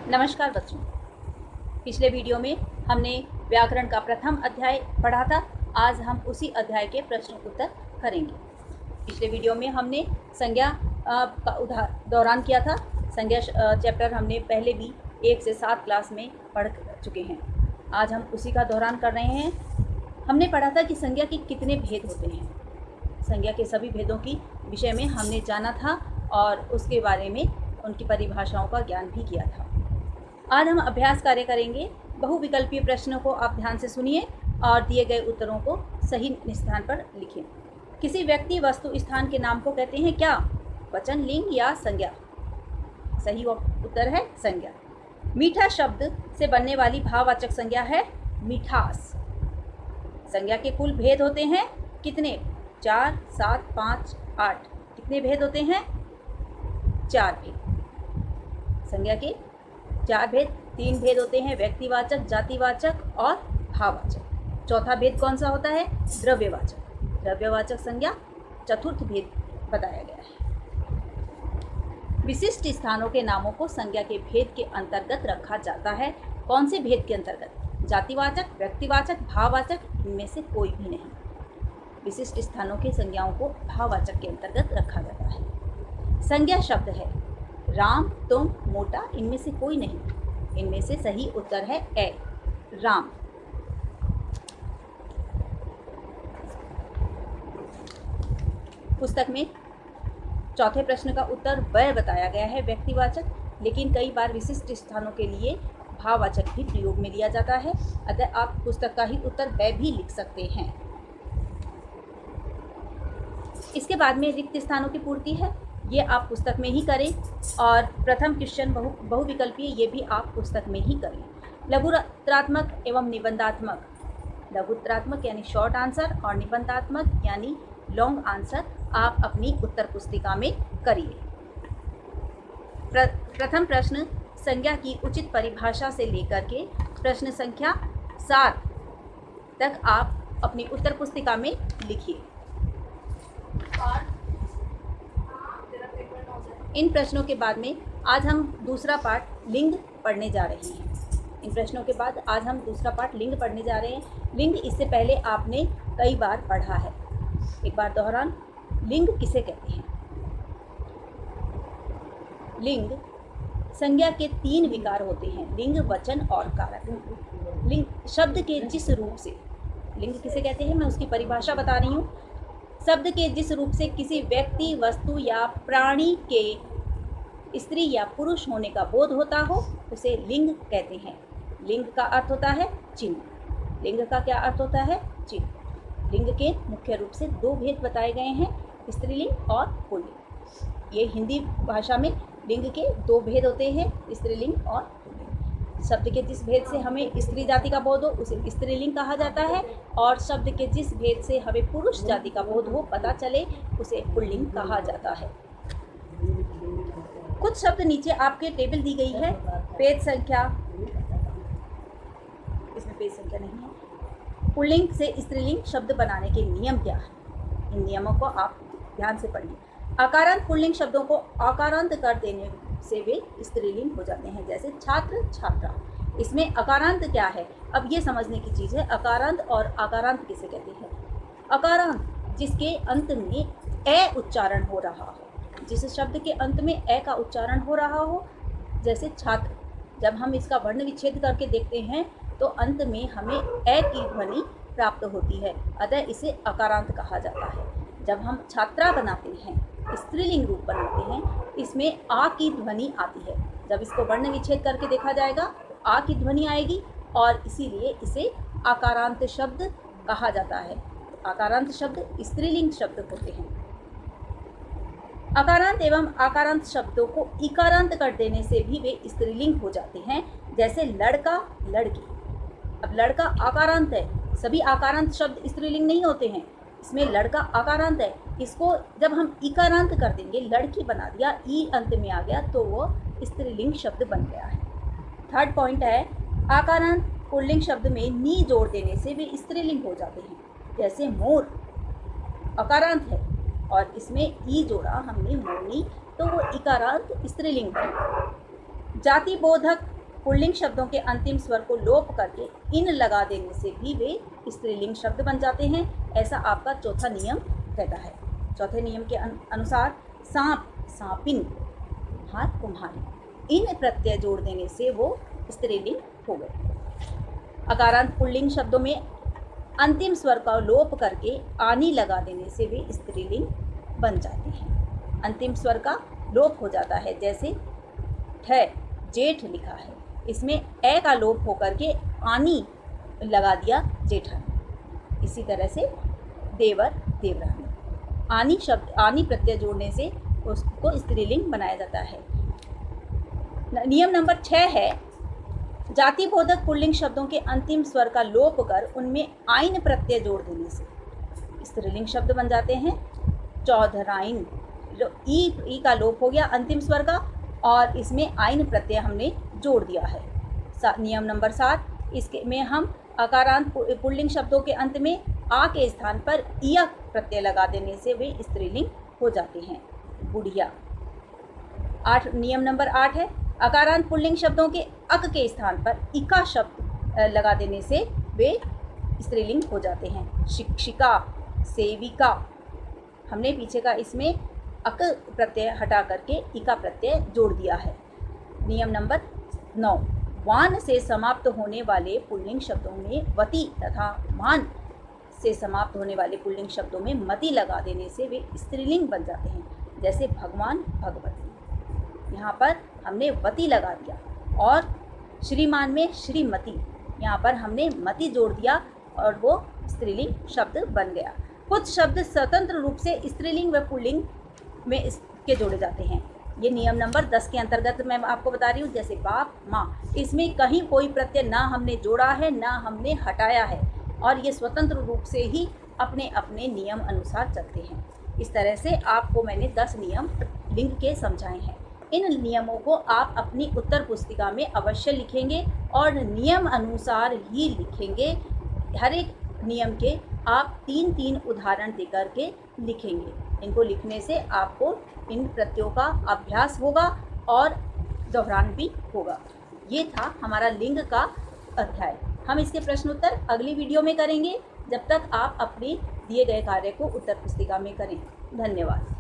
नमस्कार बच्चों। पिछले वीडियो में हमने व्याकरण का प्रथम अध्याय पढ़ा था। आज हम उसी अध्याय के प्रश्न उत्तर करेंगे। पिछले वीडियो में हमने संज्ञा का दौरान किया था। संज्ञा चैप्टर हमने पहले भी 1 से 7 क्लास में पढ़ चुके हैं। आज हम उसी का दौरान कर रहे हैं। हमने पढ़ा था कि संज्ञा के कितने भेद होते हैं। संज्ञा के सभी भेदों की विषय में हमने जाना था और उसके बारे में उनकी परिभाषाओं का ज्ञान भी किया था। आज हम अभ्यास कार्य करेंगे। बहुविकल्पीय प्रश्नों को आप ध्यान से सुनिए और दिए गए उत्तरों को सही स्थान पर लिखें। किसी व्यक्ति, वस्तु, स्थान के नाम को कहते हैं क्या? वचन, लिंग या संज्ञा? सही उत्तर है संज्ञा। मीठा शब्द से बनने वाली भाववाचक संज्ञा है मिठास। संज्ञा के कुल भेद होते हैं कितने? 4, 7, 5, 8। कितने भेद होते हैं? 4 भेद। संज्ञा के 4 भेद। 3 भेद होते हैं व्यक्तिवाचक, जातिवाचक और भाववाचक। चौथा भेद कौन सा होता है? द्रव्यवाचक। द्रव्यवाचक संज्ञा चतुर्थ भेद बताया गया है। विशिष्ट स्थानों के नामों को संज्ञा के भेद के अंतर्गत रखा जाता है। कौन से भेद के अंतर्गत? जातिवाचक, व्यक्तिवाचक, भाववाचक, इनमें से कोई भी नहीं। विशिष्ट स्थानों की संज्ञाओं को भाववाचक के अंतर्गत रखा जाता है। संज्ञा शब्द है राम, तुम, मोटा, इनमें से कोई नहीं। इनमें से सही उत्तर है ए, राम। पुस्तक में चौथे प्रश्न का उत्तर वह बताया गया है व्यक्तिवाचक, लेकिन कई बार विशिष्ट स्थानों के लिए भाववाचक भी प्रयोग में लिया जाता है। अतः आप पुस्तक का ही उत्तर वह भी लिख सकते हैं। इसके बाद में रिक्त स्थानों की पूर्ति है। ये आप पुस्तक में ही करें और प्रथम क्वेश्चन बहुविकल्पीय, ये भी आप पुस्तक में ही करें। लघुत्तरात्मक एवं निबंधात्मक। लघुत्तरात्मक यानी शॉर्ट आंसर और निबंधात्मक यानी लॉन्ग आंसर आप अपनी उत्तर पुस्तिका में करिए। प्रथम प्रश्न संज्ञा की उचित परिभाषा से लेकर के प्रश्न संख्या 7 तक आप अपनी उत्तर पुस्तिका में लिखिए। इन प्रश्नों के बाद में आज हम दूसरा पाठ लिंग पढ़ने जा रहे हैं। इन प्रश्नों के बाद आज हम दूसरा पाठ लिंग पढ़ने जा रहे हैं। लिंग इससे पहले आपने कई बार पढ़ा है। एक बार दोहरान, लिंग किसे कहते हैं? लिंग संज्ञा के 3 विकार होते हैं, लिंग, वचन और कारक। लिंग शब्द के जिस रूप से, लिंग किसे कहते हैं मैं उसकी परिभाषा बता रही हूँ। शब्द के जिस रूप से किसी व्यक्ति, वस्तु या प्राणी के स्त्री या पुरुष होने का बोध होता हो उसे लिंग कहते हैं। लिंग का अर्थ होता है चिन्ह। लिंग का क्या अर्थ होता है? चिन्ह। लिंग के मुख्य रूप से 2 भेद बताए गए हैं, स्त्रीलिंग और पुल्लिंग। ये हिंदी भाषा में लिंग के 2 भेद होते हैं, स्त्रीलिंग और पुल्लिंग। शब्द के जिस भेद से हमें स्त्री जाति का बोध हो उसे स्त्रीलिंग कहा जाता है और शब्द के जिस भेद से हमें पुरुष जाति का बोध हो, पता चले, उसे पुल्लिंग कहा जाता है। कुछ शब्द नीचे आपके टेबल दी गई है। पेज संख्या, इसमें पेज संख्या नहीं है। पुल्लिंग से स्त्रीलिंग शब्द बनाने के नियम क्या है? इन नियमों को आप ध्यान से पढ़िए। आकारांत पुल्लिंग शब्दों को आकारांत कर देने से वे स्त्रीलिंग हो जाते हैं, जैसे छात्र, छात्रा। इसमें अकारांत क्या है? अब ये समझने की चीज़ है, अकारांत और आकारांत किसे कहते हैं? अकारांत जिसके अंत में ए उच्चारण हो रहा हो, जिस शब्द के अंत में ए का उच्चारण हो रहा हो, जैसे छात्र। जब हम इसका वर्ण विच्छेद करके देखते हैं तो अंत में हमें ए की ध्वनि प्राप्त होती है, अतः इसे अकारांत कहा जाता है। जब हम छात्रा बनाते हैं, स्त्रीलिंग रूप बनाते हैं, इसमें आ की ध्वनि आती है। जब इसको वर्ण विच्छेद करके देखा जाएगा तो आ की ध्वनि आएगी और इसीलिए इसे आकारांत शब्द कहा जाता है। आकारांत शब्द स्त्रीलिंग शब्द होते हैं। अकारांत एवं आकारांत शब्दों को इकारांत कर देने से भी वे स्त्रीलिंग हो जाते हैं, जैसे लड़का, लड़की। अब लड़का आकारांत है, सभी आकारांत शब्द स्त्रीलिंग नहीं होते हैं। इसमें लड़का आकारांत है, इसको जब हम इकारांत कर देंगे, लड़की बना दिया, ई अंत में आ गया तो वो स्त्रीलिंग शब्द बन गया है। थर्ड पॉइंट है, आकारांत पुल्लिंग शब्द में नी जोड़ देने से वे स्त्रीलिंग हो जाते हैं, जैसे मोर अकारांत है और इसमें ई जोड़ा हमने मोरनी, तो वो इकारांत स्त्रीलिंग है। जाति बोधक पुल्लिंग शब्दों के अंतिम स्वर को लोप करके इन लगा देने से भी वे स्त्रीलिंग शब्द बन जाते हैं, ऐसा आपका चौथा नियम कहता है। चौथे नियम के अनुसार सांप, सांपिन, कुम्हार, कुम्हारी, इन प्रत्यय जोड़ देने से वो स्त्रीलिंग हो गए। अकारांत पुल्लिंग शब्दों में अंतिम स्वर का लोप करके आनी लगा देने से वे स्त्रीलिंग बन जाते हैं। अंतिम स्वर का लोप हो जाता है, जैसे ठ, जेठ लिखा है, इसमें ए का लोप होकर के आनी लगा दिया, जेठानी। इसी तरह से देवर, देवरानी, आनी शब्द, आनी प्रत्यय जोड़ने से उसको स्त्रीलिंग बनाया जाता है। नियम नंबर 6 है, जाति बोधक पुल्लिंग शब्दों के अंतिम स्वर का लोप कर उनमें आइन प्रत्यय जोड़ देने से स्त्रीलिंग शब्द बन जाते हैं। चौधराइन, ई का लोप हो गया अंतिम स्वर का और इसमें आइन प्रत्यय हमने जोड़ दिया है। नियम नंबर 7, इसके में हम अकारांत पुल्लिंग शब्दों के अंत में आ के स्थान पर इया प्रत्यय लगा देने से वे स्त्रीलिंग हो जाते हैं। बुढ़िया। नियम नंबर 8 है, अकारांत पुल्लिंग शब्दों के अक के स्थान पर इका शब्द लगा देने से वे स्त्रीलिंग हो जाते हैं। शिक्षिका, सेविका, हमने पीछे का इसमें अक प्रत्यय हटा करके इका प्रत्यय जोड़ दिया है। नियम नंबर 9, वान से समाप्त होने वाले पुल्लिंग शब्दों में वति तथा मान से समाप्त होने वाले पुल्लिंग शब्दों में मति लगा देने से वे स्त्रीलिंग बन जाते हैं, जैसे भगवान, भगवती। यहाँ पर हमने वति लगा दिया और श्रीमान में श्रीमती, यहाँ पर हमने मति जोड़ दिया और वो स्त्रीलिंग शब्द बन गया। कुछ शब्द स्वतंत्र रूप से स्त्रीलिंग व पुल्लिंग में इसके जोड़े जाते हैं। ये नियम नंबर 10 के अंतर्गत मैं आपको बता रही हूँ, जैसे बाप, माँ, इसमें कहीं कोई प्रत्यय ना हमने जोड़ा है ना हमने हटाया है और ये स्वतंत्र रूप से ही अपने अपने नियम अनुसार चलते हैं। इस तरह से आपको मैंने 10 नियम लिंग के समझाए हैं। इन नियमों को आप अपनी उत्तर पुस्तिका में अवश्य लिखेंगे और नियम अनुसार ही लिखेंगे। हर एक नियम के आप 3-3 उदाहरण देकर के लिखेंगे। इनको लिखने से आपको इन प्रत्ययों का अभ्यास होगा और दोहरान भी होगा। ये था हमारा लिंग का अध्याय। हम इसके प्रश्न उत्तर अगली वीडियो में करेंगे। जब तक आप अपने दिए गए कार्य को उत्तर पुस्तिका में करें। धन्यवाद।